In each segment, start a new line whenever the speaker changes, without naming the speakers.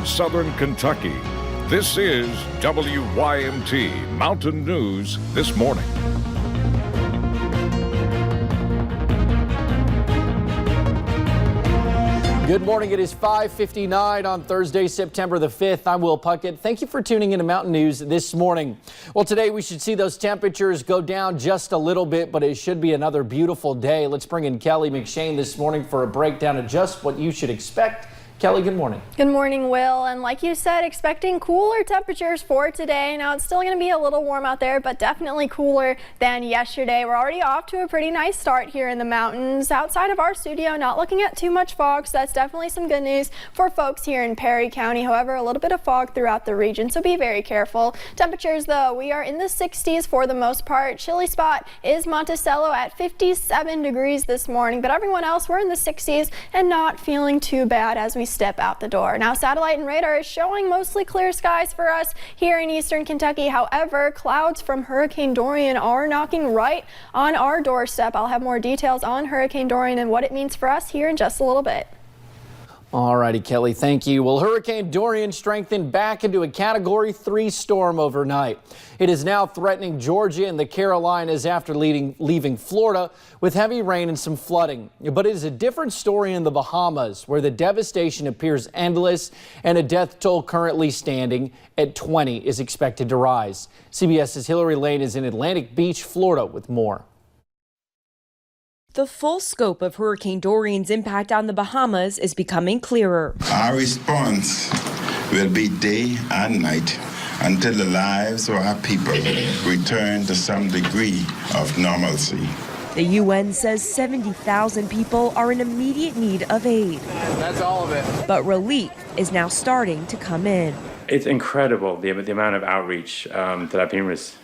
in southern Kentucky. This is WYMT Mountain News This Morning.
Good morning. It is 5:59 on Thursday, September the 5th. I'm Will Puckett. Thank you for tuning into Mountain News this morning. Well, today we should see those temperatures go down just a little bit, but it should be another beautiful day. Let's bring in Kelly McShane this morning for a breakdown of just what you should expect. Kelly, good morning.
Good morning, Will. And like you said, expecting cooler temperatures for today. Now, it's still going to be a little warm out there, but definitely cooler than yesterday. We're already off to a pretty nice start here in the mountains. Outside of our studio, not looking at too much fog, so that's definitely some good news for folks here in Perry County. However, a little bit of fog throughout the region, so be very careful. Temperatures, though, we are in the 60s for the most part. Chilly spot is Monticello at 57 degrees this morning, but everyone else, we're in the 60s and not feeling too bad as we step out the door. Now, satellite and radar is showing mostly clear skies for us here in eastern Kentucky. However, clouds from Hurricane Dorian are knocking right on our doorstep. I'll have more details on Hurricane Dorian and what it means for us here in just a little bit.
All righty, Kelly, thank you. Well, Hurricane Dorian strengthened back into a Category 3 storm overnight. It is now threatening Georgia and the Carolinas after leaving Florida with heavy rain and some flooding. But it is a different story in the Bahamas, where the devastation appears endless and a death toll currently standing at 20 is expected to rise. CBS's Hillary Lane is in Atlantic Beach, Florida, with more.
The full scope of Hurricane Dorian's impact on the Bahamas is becoming clearer.
Our response will be day and night until the lives of our people return to some degree of normalcy.
The UN says 70,000 people are in immediate need of aid.
That's all of it.
But relief is now starting to come in.
It's incredible, the amount of outreach that I've been receiving.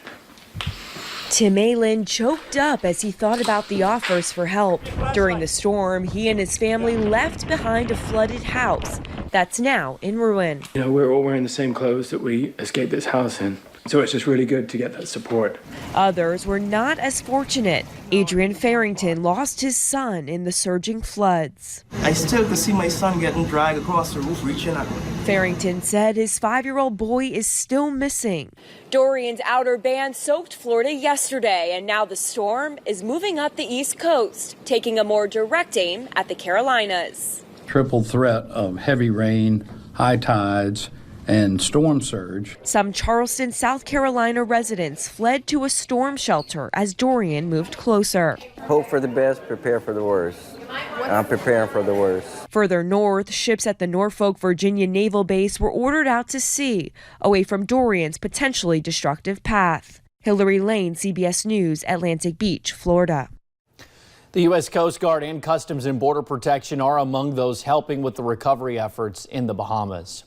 Tim Aylin choked up as he thought about the offers for help. During the storm, he and his family left behind a flooded house that's now in ruin.
You know, we're all wearing the same clothes that we escaped this house in. So it's just really good to get that support.
Others were not as fortunate. Adrian Farrington lost his son in the surging floods.
I still could see my son getting dragged across the roof, reaching at me.
Farrington said his 5-year-old boy is still missing. Dorian's outer band soaked Florida yesterday, and now the storm is moving up the East Coast, taking a more direct aim at the Carolinas.
Triple threat of heavy rain, high tides, and storm surge.
Some Charleston, South Carolina residents fled to a storm shelter as Dorian moved closer.
Hope for the best, prepare for the worst. I'm preparing for the worst.
Further north, ships at the Norfolk, Virginia Naval Base were ordered out to sea, away from Dorian's potentially destructive path. Hillary Lane, CBS News, Atlantic Beach, Florida.
The U.S. Coast Guard and Customs and Border Protection are among those helping with the recovery efforts in the Bahamas.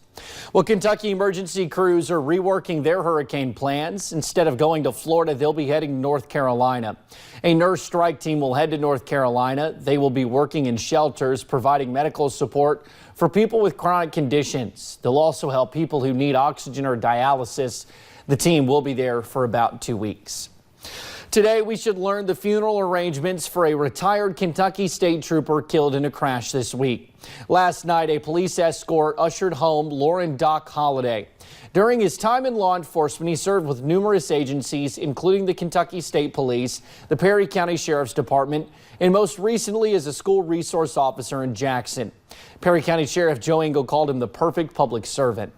Well, Kentucky emergency crews are reworking their hurricane plans. Instead of going to Florida, they'll be heading to North Carolina. A nurse strike team will head to North Carolina. They will be working in shelters, providing medical support for people with chronic conditions. They'll also help people who need oxygen or dialysis. The team will be there for about 2 weeks. Today, we should learn the funeral arrangements for a retired Kentucky state trooper killed in a crash this week. Last night, a police escort ushered home Lauren Doc Holliday. During his time in law enforcement, he served with numerous agencies, including the Kentucky State Police, the Perry County Sheriff's Department, and most recently as a school resource officer in Jackson. Perry County Sheriff Joe Engel called him the perfect public servant.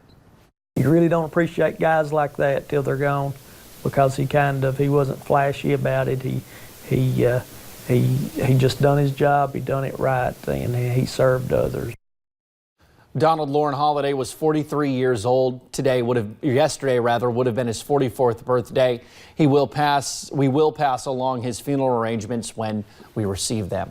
You really don't appreciate guys like that till they're gone, because he wasn't flashy about it. He just done his job. He done it right, and he served others.
Donald Lauren Holliday was 43 years old. Yesterday would have been his 44th birthday. We will pass along his funeral arrangements when we receive them.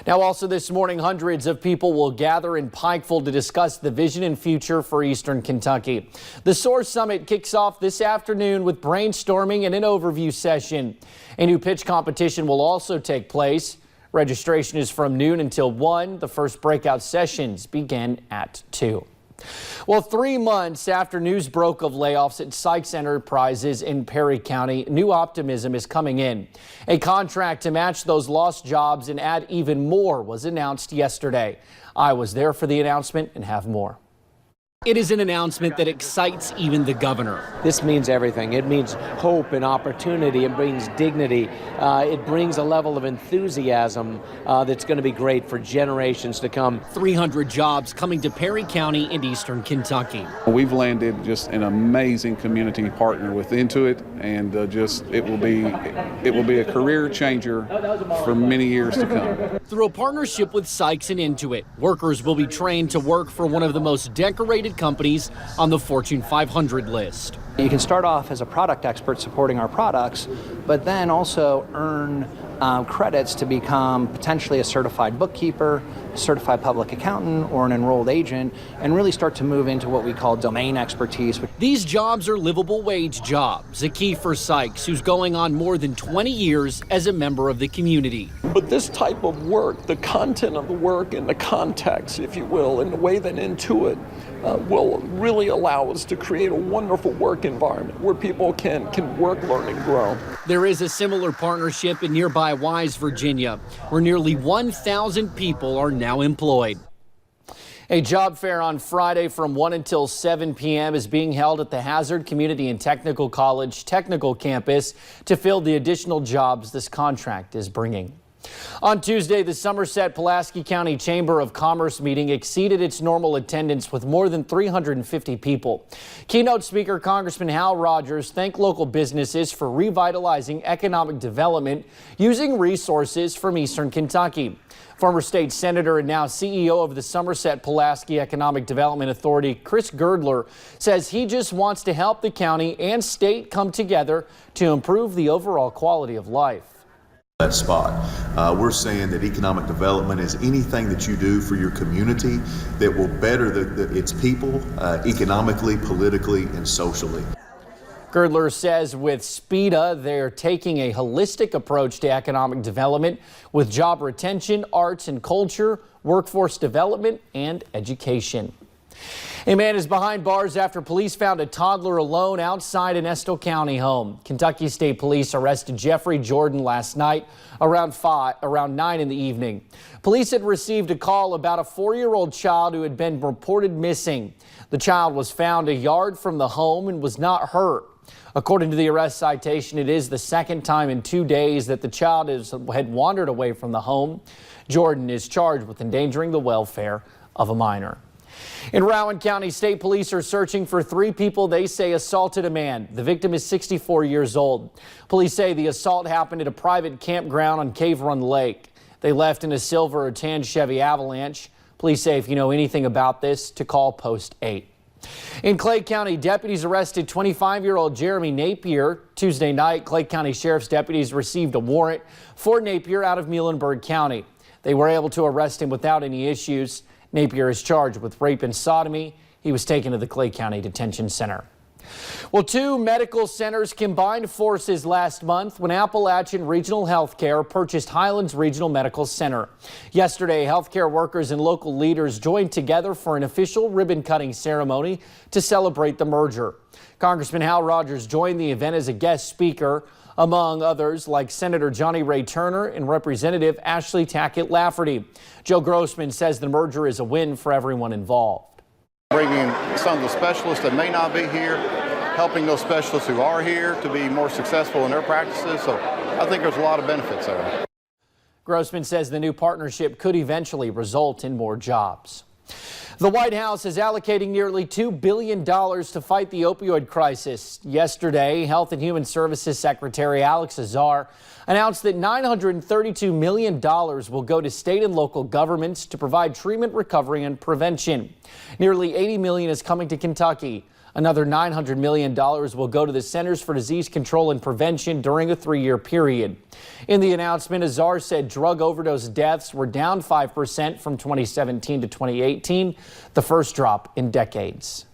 Now, also this morning, hundreds of people will gather in Pikeville to discuss the vision and future for Eastern Kentucky. The SOAR Summit kicks off this afternoon with brainstorming and an overview session. A new pitch competition will also take place. Registration is from noon until 1. The first breakout sessions begin at 2. Well, 3 months after news broke of layoffs at Sykes Enterprises in Perry County, new optimism is coming in. A contract to match those lost jobs and add even more was announced yesterday. I was there for the announcement and have more. It is an announcement that excites even the governor.
This means everything. It means hope and opportunity. It brings dignity. It brings a level of enthusiasm that's going to be great for generations to come.
300 jobs coming to Perry County in eastern Kentucky.
We've landed just an amazing community partner with Intuit, and it will be a career changer for many years to come.
Through a partnership with Sykes and Intuit, workers will be trained to work for one of the most decorated companies on the Fortune 500 list.
You can start off as a product expert supporting our products, but then also earn credits to become potentially a certified bookkeeper, certified public accountant, or an enrolled agent, and really start to move into what we call domain expertise.
These jobs are livable wage jobs, a key for Sykes, who's going on more than 20 years as a member of the community.
But this type of work, the content of the work and the context, if you will, and the way that Intuit will really allow us to create a wonderful work environment where people can work, learn, and grow.
There is a similar partnership in nearby Wise, Virginia, where nearly 1,000 people are now employed. A job fair on Friday from 1 until 7 p.m. is being held at the Hazard Community and Technical College Technical Campus to fill the additional jobs this contract is bringing. On Tuesday, the Somerset-Pulaski County Chamber of Commerce meeting exceeded its normal attendance with more than 350 people. Keynote speaker Congressman Hal Rogers thanked local businesses for revitalizing economic development using resources from eastern Kentucky. Former state senator and now CEO of the Somerset-Pulaski Economic Development Authority, Chris Girdler, says he just wants to help the county and state come together to improve the overall quality of life.
That spot. We're saying that economic development is anything that you do for your community that will better its people economically, politically, and socially.
Girdler says with SPEDA, they're taking a holistic approach to economic development with job retention, arts and culture, workforce development, and education. A man is behind bars after police found a toddler alone outside an Estill County home. Kentucky State Police arrested Jeffrey Jordan last night around 9 in the evening. Police had received a call about a 4-year-old child who had been reported missing. The child was found a yard from the home and was not hurt. According to the arrest citation, it is the second time in 2 days that the child had wandered away from the home. Jordan is charged with endangering the welfare of a minor. In Rowan County, state police are searching for 3 people they say assaulted a man. The victim is 64 years old. Police say the assault happened at a private campground on Cave Run Lake. They left in a silver or tan Chevy Avalanche. Police say if you know anything about this, to call Post 8. In Clay County, deputies arrested 25-year-old Jeremy Napier. Tuesday night, Clay County Sheriff's deputies received a warrant for Napier out of Muhlenberg County. They were able to arrest him without any issues. Napier is charged with rape and sodomy. He was taken to the Clay County Detention Center. Well, 2 medical centers combined forces last month when Appalachian Regional Healthcare purchased Highlands Regional Medical Center. Yesterday, healthcare workers and local leaders joined together for an official ribbon-cutting ceremony to celebrate the merger. Congressman Hal Rogers joined the event as a guest speaker, among others like Senator Johnny Ray Turner and Representative Ashley Tackett Lafferty. Joe Grossman says the merger is a win for everyone involved.
Bringing some of the specialists that may not be here, helping those specialists who are here to be more successful in their practices. So I think there's a lot of benefits there.
Grossman says the new partnership could eventually result in more jobs. The White House is allocating nearly $2 billion to fight the opioid crisis. Yesterday, Health and Human Services Secretary Alex Azar announced that $932 million will go to state and local governments to provide treatment, recovery, and prevention. Nearly $80 million is coming to Kentucky. Another $900 million will go to the Centers for Disease Control and Prevention during a 3-year period. In the announcement, Azar said drug overdose deaths were down 5% from 2017 to 2018, the first drop in decades.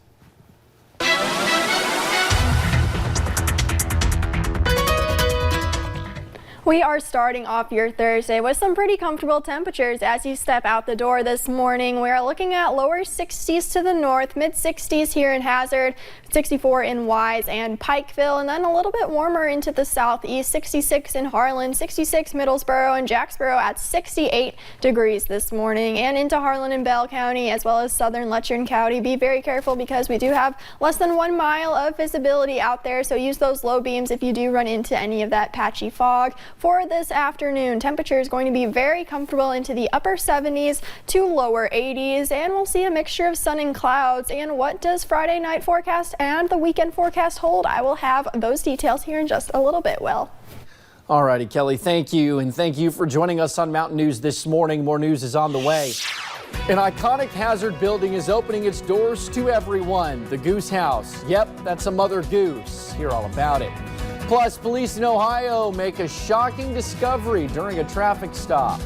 We are starting off your Thursday with some pretty comfortable temperatures as you step out the door this morning. We are looking at lower 60s to the north, mid 60s here in Hazard, 64 in Wise and Pikeville, and then a little bit warmer into the southeast, 66 in Harlan, 66 Middlesboro and Jacksboro at 68 degrees this morning, and into Harlan and Bell County as well as southern Letchern County. Be very careful because we do have less than 1 mile of visibility out there, so use those low beams if you do run into any of that patchy fog. For this afternoon, temperature is going to be very comfortable into the upper 70s to lower 80s, and we'll see a mixture of sun and clouds. And what does Friday night forecast and the weekend forecast hold? I will have those details here in just a little bit, Will.
All righty, Kelly, thank you. And thank you for joining us on Mountain News this morning. More news is on the way. An iconic Hazard building is opening its doors to everyone. The Goose House. Yep, that's a mother goose. Hear all about it. Plus, police in Ohio make a shocking discovery during a traffic stop.